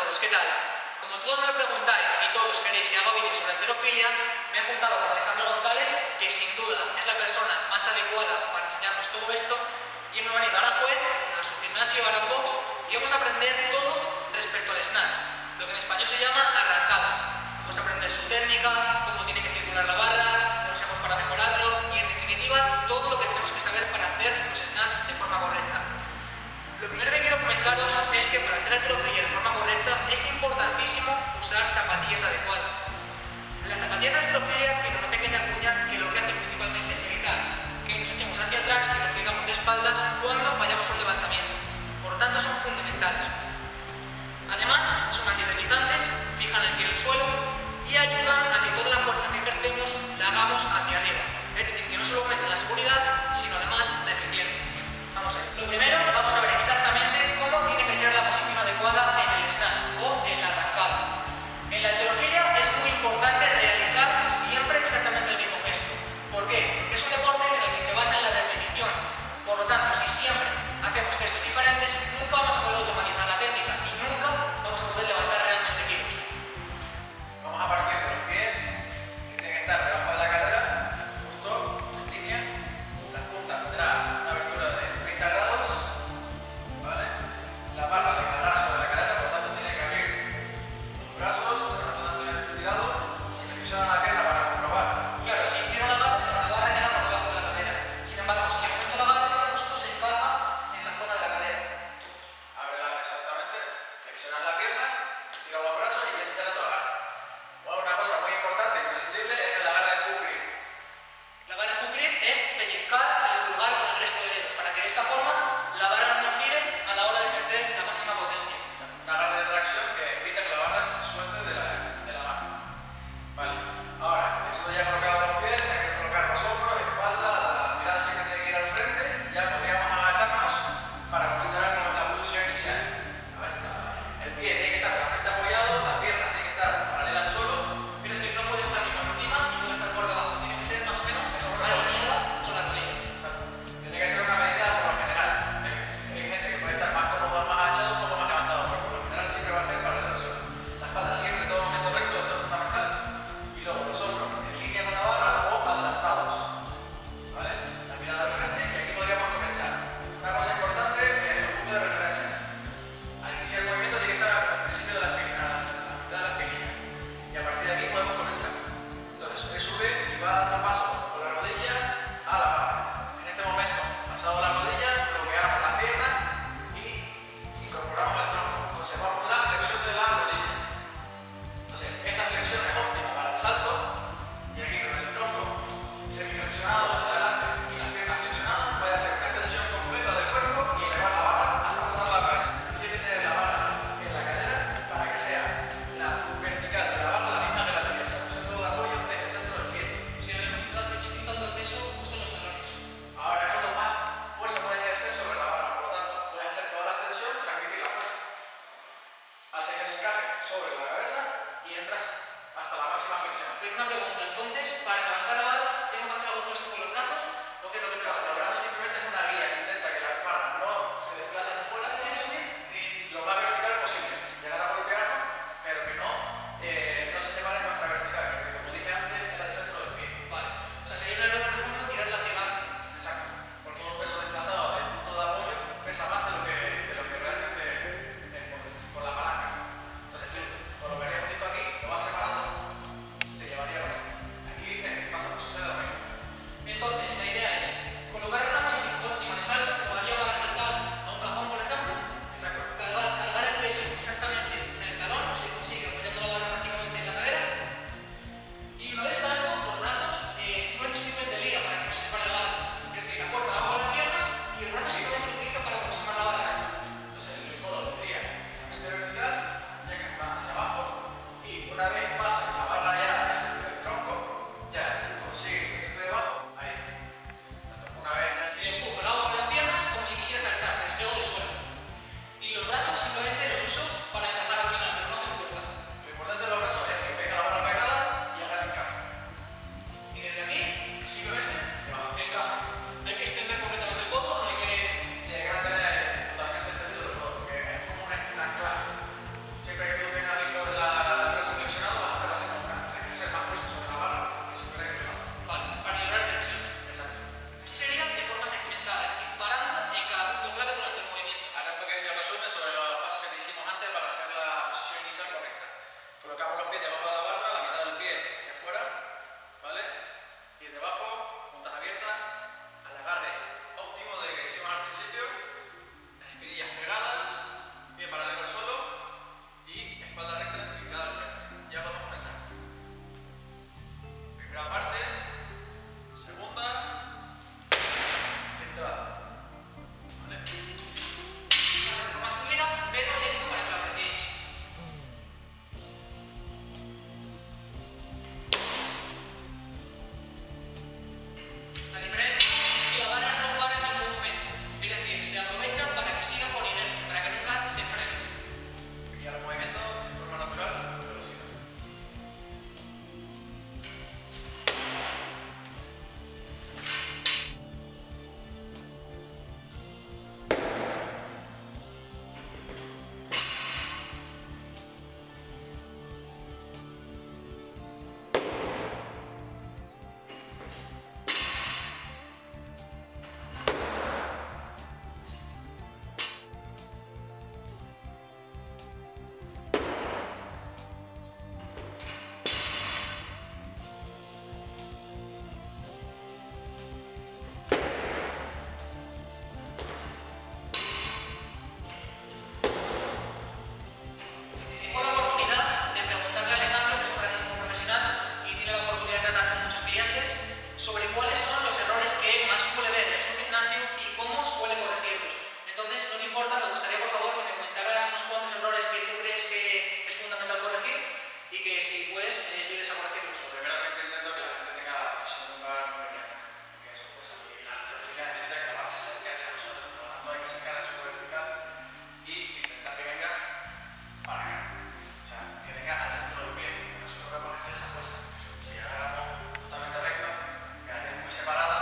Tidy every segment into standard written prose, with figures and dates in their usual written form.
todos, ¿qué tal? Como todos me lo preguntáis y todos queréis que haga vídeos sobre halterofilia, me he juntado con Alejandro González, que sin duda es la persona más adecuada para enseñarnos todo esto, y hemos venido a Aranjuez, a su gimnasio Aranbox, y vamos a aprender todo respecto al snatch, lo que en español se llama arrancada. Vamos a aprender su técnica, cómo tiene que circular la barra, consejos para mejorarlo y, en definitiva, todo lo que tenemos que saber para hacer los snatch de forma correcta. Lo primero que quiero comentaros es que para hacer halterofilia de forma correcta es importantísimo usar zapatillas adecuadas. Las zapatillas de halterofilia tienen una pequeña cuña que lo que hace principalmente es evitar que nos echemos hacia atrás y nos pegamos de espaldas cuando fallamos un levantamiento. Por lo tanto, son fundamentales. Además, son antideslizantes, fijan el pie en el suelo y ayudan a que toda la fuerza que ejercemos la hagamos hacia arriba. Es decir, que no solo aumenten la seguridad, sino además la eficiencia. Vamos a ver. Lo primero, vamos a ver exactamente cómo tiene que ser la posición adecuada en el snatch o en la arrancada. En la halterofilia es muy importante realizar siempre exactamente el mismo gesto. ¿Por qué? Porque es un deporte en el que se basa en la repetición. Por lo tanto, si siempre hacemos gestos diferentes, nunca vamos a poder automatizar la técnica y nunca vamos a poder levantar realmente kilos. Vamos a partir de lo que es sitio, las espinillas pegadas, pie paralelo al suelo y espalda recta inclinada al frente. Ya podemos comenzar. Primera parte, segunda, entrada. ¿Vale? De forma fluida, pero lento para que lo apreciéis. La diferencia es que la barra no para en ningún momento, es decir, se aprovecha para que siga con inercia, para que nunca se frene. Y al movimiento de forma natural con velocidad. Tengo la oportunidad de preguntarle a Alejandro, que es un grandísimo profesional y tiene la oportunidad de tratar con muchos clientes, sobre cuáles son los errores que más suele ver en su gimnasio y cómo suele corregirlos. Entonces, si no te importa, me gustaría por favor que me comentaras unos cuantos errores que tú crees que es fundamental corregir y que si puedes me ayudes a corregirlos. Primero siempre intento que la gente tenga la presión de un lugar muy grande, que eso pues la halterofilia necesita que la barra se acerque hacia nosotros, por lo tanto hay que sacar el suelo vertical y intentar que venga para acá, o sea, que venga al centro del pie, que no se pueda poner esa fuerza. Si agarramos totalmente recto, quedaría muy separada,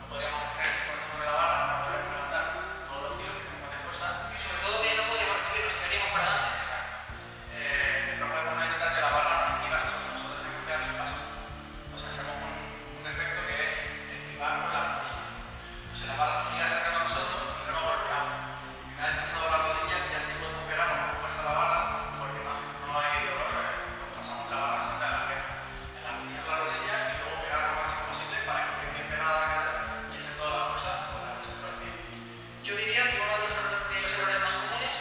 no podríamos hacer por eso de la barra, no podríamos levantar todos los tiros que tenemos de fuerza. Y sobre todo que no podríamos recibirlos, que haríamos para adelante. Exacto. No podemos intentar que la barra nos esquiva a nosotros tenemos que darle el paso. Entonces hacemos un efecto que es esquivar con la rodilla. Entonces la barra se sigue acercando a nosotros y no nos golpeamos. Y una vez pasado la rodilla ya sí podemos pegarnos con fuerza a la barra porque no hay dolor. Nos pasamos la barra siempre a la pierna. En la piña la rodilla y luego pegarnos lo máximo posible para que quede bien pegada a la cadera y hacer toda la fuerza con el centro del pie. Yo diría que uno de los errores más comunes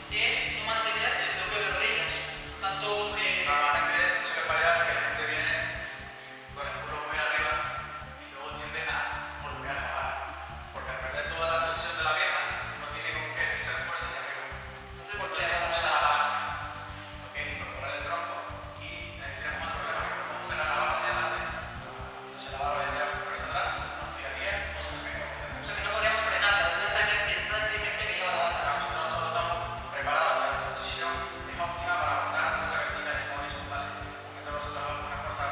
es no mantener el bloqueo de rodillas. Tanto Normalmente se suele fallar que la gente viene con el culo muy arriba y luego tiende a golpear la barra. Porque al perder toda la flexión de la pierna no tiene con qué hacer fuerza hacia arriba. entonces Entonces golpea usa la barra, lo que es incorporar el tronco y ahí tenemos otro problema que podemos sacar la barra hacia adelante. Entonces la barra vendría a correrse atrás, nos tiraría o se nos caería O completamente. sea que no podríamos frenarla de tanta inercia que lleva la barra. Nosotros estamos preparados, la posición es óptima para aguantar la fuerza vertical y la horizontal. Entonces nosotros damos una fuerza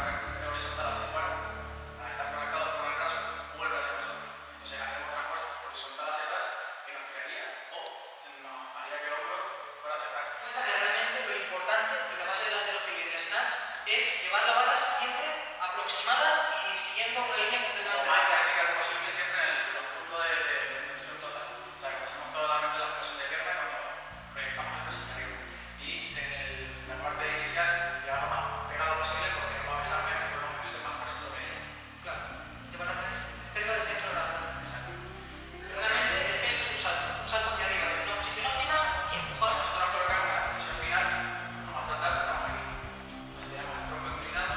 horizontal hacia afuera, al estar conectados con el brazo, vuelve hacia nosotros. Entonces hacemos otra fuerza horizontal hacia atrás que nos tiraría o nos haría que el hombro fuera hacia atrás. Cuenta que realmente lo importante y la base de la halterofilia y del snatch es llevar la barra siempre aproximada y siguiendo una línea Lo completamente más recta. vertical posible siempre en los puntos de tensión total. O sea que pasemos totalmente la flexión de pierna cuando proyectamos el peso hacia arriba. Y en la parte inicial llevarlo más pegado posible porque nos va a pesar menos y podemos ejercer más fuerza sobre ella. Claro, llevarlo cerca del centro de la barra. Exacto. Realmente esto es un salto hacia arriba, de una posición óptima y empujar. Nosotros nos colocamos en la posición final, vamos a tratar, estamos aquí. Entonces tenemos el tronco inclinado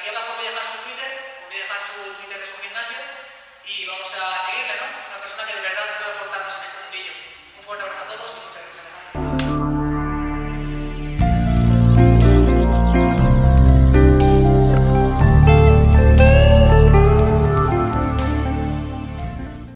aquí abajo os voy a dejar su Twitter, os voy a dejar su Twitter de su gimnasio y vamos a seguirle, ¿no? Es una persona que de verdad